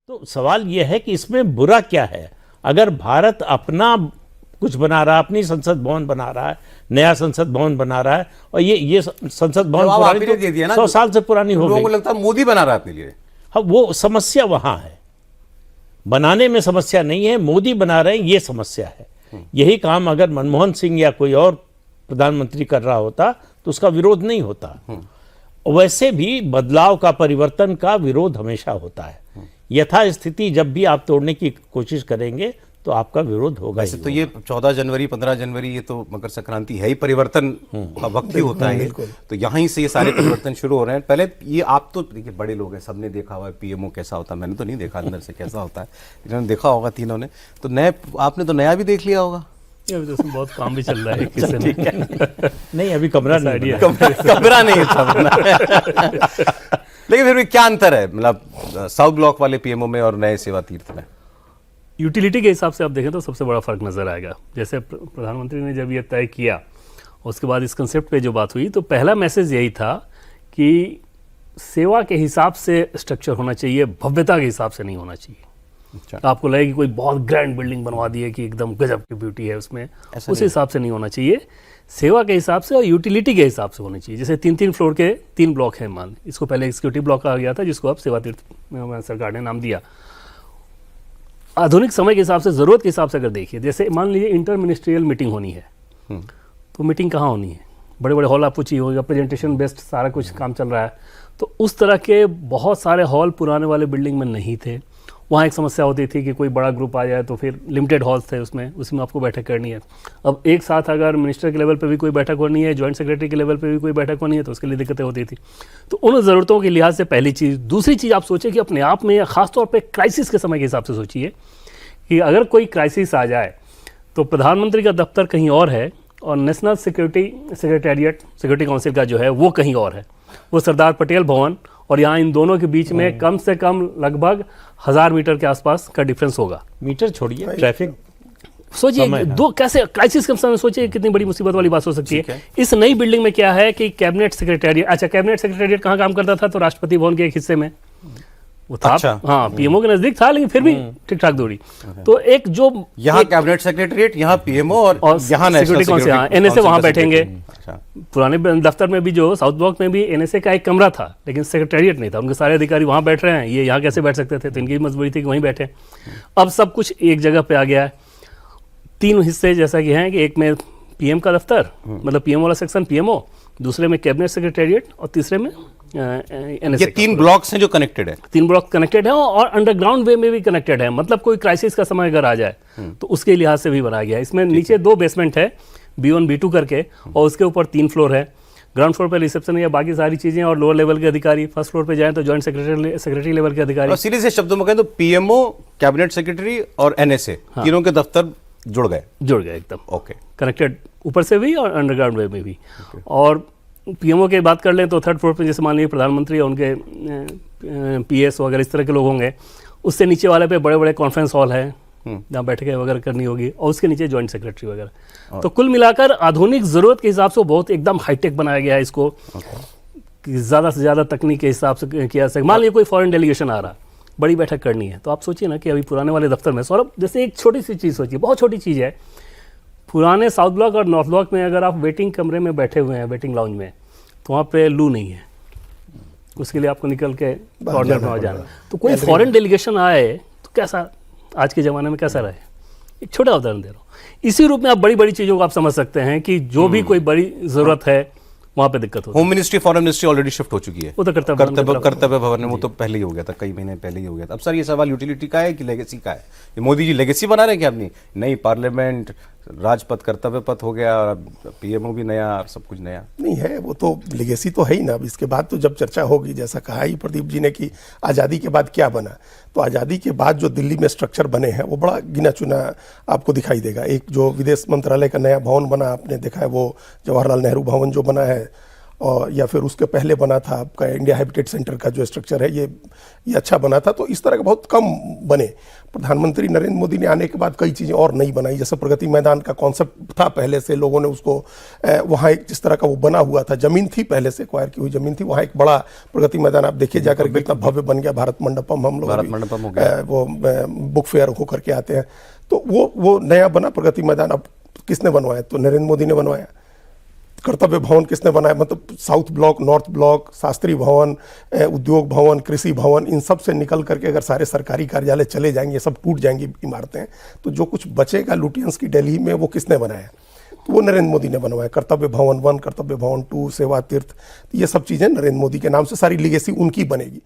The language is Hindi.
तो सवाल यह है कि इसमें बुरा क्या है? अगर भारत अपना कुछ बना रहा है, अपनी संसद भवन बना रहा है, नया संसद भवन बना रहा है, और ये संसद भवन पुरानी तो दे दिया ना, 100 साल से पुरानी हो गई। लोगों को लगता है मोदी बना रहा है अपने लिए। हाँ, वो समस्या वहां है, बनाने में समस्या नहीं है, मोदी बना रहे हैं ये समस्या है। यही काम अगर मनमोहन सिंह या कोई और प्रधानमंत्री कर रहा होता तो उसका विरोध नहीं होता। वैसे भी बदलाव का, परिवर्तन का विरोध हमेशा होता है। यथा स्थिति जब भी आप तोड़ने की कोशिश करेंगे तो आपका विरोध होगा। वैसे तो ये 14 जनवरी 15 जनवरी ये तो मकर संक्रांति है ही, परिवर्तन का वक्त ही होता है। तो यहाँ ही से ये सारे परिवर्तन शुरू हो रहे हैं। पहले ये आप तो देखिए बड़े लोग हैं, सबने देखा हुआ है पीएमओ कैसा होता है, मैंने तो नहीं देखा अंदर से कैसा होता है, इन्होंने देखा होगा तीनों ने। तो नए, आपने तो नया भी देख लिया होगा। अभी तो उसमें बहुत काम भी चल रहा है किसी ने। नहीं, अभी कमरा नहीं है, कमरा नहीं था। लेकिन फिर भी क्या अंतर है मतलब साउथ ब्लॉक वाले पीएमओ में और नए सेवा तीर्थ में? यूटिलिटी के हिसाब से आप देखें तो सबसे बड़ा फर्क नजर आएगा। जैसे प्रधानमंत्री ने जब ये तय किया, उसके बाद इस कंसेप्ट पे जो बात हुई, तो पहला मैसेज यही था कि सेवा के हिसाब से स्ट्रक्चर होना चाहिए, भव्यता के हिसाब से नहीं होना चाहिए। अच्छा। तो आपको लगे कि कोई बहुत ग्रैंड बिल्डिंग बनवा दी है कि एकदम गजब की ब्यूटी है उसमें, उस हिसाब से नहीं होना चाहिए। सेवा के हिसाब से और यूटिलिटी के हिसाब से होनी चाहिए। जैसे 3-3 फ्लोर के 3 ब्लॉक हैं, मान इसको पहले एग्जीक्यूटिव ब्लॉक कहा गया था, जिसको अब सेवा तीर्थ सरकार ने नाम दिया। आधुनिक समय के हिसाब से, ज़रूरत के हिसाब से अगर देखिए, जैसे मान लीजिए इंटर मिनिस्ट्रियल मीटिंग होनी है, तो मीटिंग कहाँ होनी है? बड़े बड़े हॉल आपको चाहिए होगा, प्रेजेंटेशन बेस्ड सारा कुछ काम चल रहा है। तो उस तरह के बहुत सारे हॉल पुराने वाले बिल्डिंग में नहीं थे। वहाँ एक समस्या होती थी कि कोई बड़ा ग्रुप आ जाए तो फिर लिमिटेड हॉल्स थे उसमें आपको बैठक करनी है। अब एक साथ अगर मिनिस्टर के लेवल पे भी कोई बैठक होनी है, जॉइंट सेक्रेटरी के लेवल पे भी कोई बैठक होनी है, तो उसके लिए दिक्कतें होती थी। तो उन ज़रूरतों के लिहाज से पहली चीज़। दूसरी चीज़, आप सोचिए कि अपने आप में, या ख़ासतौर पर क्राइसिस के समय के हिसाब से सोचिए कि अगर कोई क्राइसिस आ जाए तो प्रधानमंत्री का दफ्तर कहीं और है और national security secretariat, security council का जो है वो कहीं और है, वो सरदार पटेल भवन, और यहाँ इन दोनों के बीच में कम से कम लगभग 1000 मीटर के आसपास का डिफरेंस होगा। मीटर छोड़िए, ट्रैफिक सोचिए दो, कैसे क्राइसिस के समय सोचिए कितनी बड़ी मुसीबत वाली बात हो सकती है। इस नई बिल्डिंग में क्या है कि कैबिनेट सेक्रेटेरिएट, अच्छा कैबिनेट सेक्रेटेरिएट कहाँ काम करता था? तो राष्ट्रपति भवन के एक हिस्से में वो था। अच्छा। हाँ, पीएमओ के नजदीक था, लेकिन फिर भी ठीक ठाक दूरी। तो एक जो यहाँ कैबिनेट सेक्रेटेरिएट, यहाँ पीएमओ और यहाँ सिक्योरिटी काउंसिल, एनएसए वहाँ बैठेंगे। पुराने दफ्तर में भी जो साउथ ब्लॉक में भी एनएसए का एक कमरा था, लेकिन सेक्रेटेरिएट नहीं था। उनके सारे अधिकारी वहाँ बैठ रहे हैं, ये यहाँ कैसे बैठ सकते थे? तो इनकी मजबूरी थी कि वहीं बैठे। अब सब कुछ एक जगह पे आ गया है। 3 हिस्से जैसा कि हैं कि एक में पीएम का दफ्तर, मतलब पीएम वाला सेक्शन पीएमओ, दूसरे में कैबिनेट सेक्रेटेरिएट और तीसरे में ये 3 ब्लॉक्स हैं जो कनेक्टेड है। 3 ब्लॉक कनेक्टेड है और अंडरग्राउंड वे में भी कनेक्टेड है। मतलब कोई क्राइसिस का समय अगर आ जाए तो उसके लिहाज से भी बनाया गया है। इसमें नीचे 2 बेसमेंट है, B1 B2 करके, और उसके ऊपर 3 फ्लोर है। ग्राउंड फ्लोर पे रिसेप्शन या बाकी सारी चीजें और लोअर लेवल के अधिकारी, फर्स्ट फ्लोर पे जाएं तो जॉइंट सेक्रेटरी लेवल के अधिकारी। और सीधे से शब्दों में कहें तो पीएमओ, कैबिनेट सेक्रेटरी और एनएसए, तीनों के दफ्तर जुड़ गए एकदम। ओके, कनेक्टेड ऊपर से भी और अंडरग्राउंड वे में भी। और पीएमओ की बात कर लें तो 3rd फ्लोर पे जैसे मान लीजिए प्रधानमंत्री और उनके पीएस वगैरह इस तरह के लोग होंगे। उससे नीचे वाले पे बड़े बड़े कॉन्फ्रेंस हॉल है जहाँ बैठकें वगैरह करनी होगी, और उसके नीचे जॉइंट सेक्रेटरी वगैरह। तो कुल मिलाकर आधुनिक ज़रूरत के हिसाब से बहुत एकदम हाईटेक बनाया गया है इसको, ज़्यादा से ज़्यादा तकनीक के हिसाब से किया सके। मान लीजिए कोई फॉरेन डेलीगेशन आ रहा, बड़ी बैठक करनी है, तो आप सोचिए ना कि अभी पुराने वाले दफ्तर में, सौरभ जैसे एक छोटी सी चीज़ सोचिए, बहुत छोटी चीज़ है, पुराने साउथ ब्लॉक और नॉर्थ ब्लॉक में अगर आप वेटिंग कमरे में बैठे हुए हैं, वेटिंग लाउंज में, तो वहाँ पे लू नहीं है, उसके लिए आपको निकल के कॉर्नर में जाना। तो कोई फॉरेन डेलीगेशन आए तो कैसा, आज के ज़माने में कैसा रहे? एक छोटा उदाहरण दे रहा हूँ। इसी रूप में आप बड़ी बड़ी चीज़ों को आप समझ सकते हैं कि जो भी कोई बड़ी ज़रूरत है वहाँ पे दिक्कत होती है। Home ministry, foreign ministry already shift हो चुकी है। वो तो कर्तव्य भवन में वो तो पहले ही हो गया था, कई महीने पहले ही हो गया था। अब सर ये सवाल यूटिलिटी का है कि लेगेसी का है? ये मोदी जी लेगेसी बना रहे हैं क्या अपनी? नई पार्लियामेंट, राजपथ, कर्तव्य पथ हो गया, और पीएमओ भी नया, सब कुछ नया नहीं है। वो तो लेगेसी तो है ही ना। अब इसके बाद तो जब चर्चा होगी, जैसा कहा ही प्रदीप जी ने कि आज़ादी के बाद क्या बना, तो आज़ादी के बाद जो दिल्ली में स्ट्रक्चर बने हैं वो बड़ा गिना चुना आपको दिखाई देगा। एक जो विदेश मंत्रालय का नया भवन बना, आपने देखा है, वो जवाहरलाल नेहरू भवन जो बना है, और या फिर उसके पहले बना था आपका इंडिया हैबिटेट सेंटर का जो स्ट्रक्चर है, ये अच्छा बना था। तो इस तरह के बहुत कम बने। प्रधानमंत्री नरेंद्र मोदी ने आने के बाद कई चीज़ें और नहीं बनाई, जैसे प्रगति मैदान का कॉन्सेप्ट था पहले से, लोगों ने उसको वहाँ एक जिस तरह का वो बना हुआ था, जमीन थी पहले से एक्वायर की हुई जमीन थी, वहाँ एक बड़ा प्रगति मैदान आप देखिए जाकर कितना भव्य बन गया। भारत मंडपम हम लोग भारत मंडपम हो गया, वो बुक फेयर होकर के आते हैं, तो वो नया बना प्रगति मैदान। अब किसने बनवाया? तो नरेंद्र मोदी ने बनवाया। कर्तव्य भवन किसने बनाया? मतलब south block, north block, Shastri भवन, उद्योग भवन, कृषि भवन, इन सब से निकल करके अगर सारे सरकारी कार्यालय चले जाएंगे, सब टूट जाएंगी इमारतें, तो जो कुछ बचेगा लुटियंस की दिल्ली में, वो किसने बनाया? तो वो नरेंद्र मोदी ने बनवाया। कर्तव्य भवन 1, कर्तव्य भवन 2, सेवा तीर्थ, ये सब चीज़ें नरेंद्र मोदी के नाम से, सारी लीगेसी उनकी बनेगी।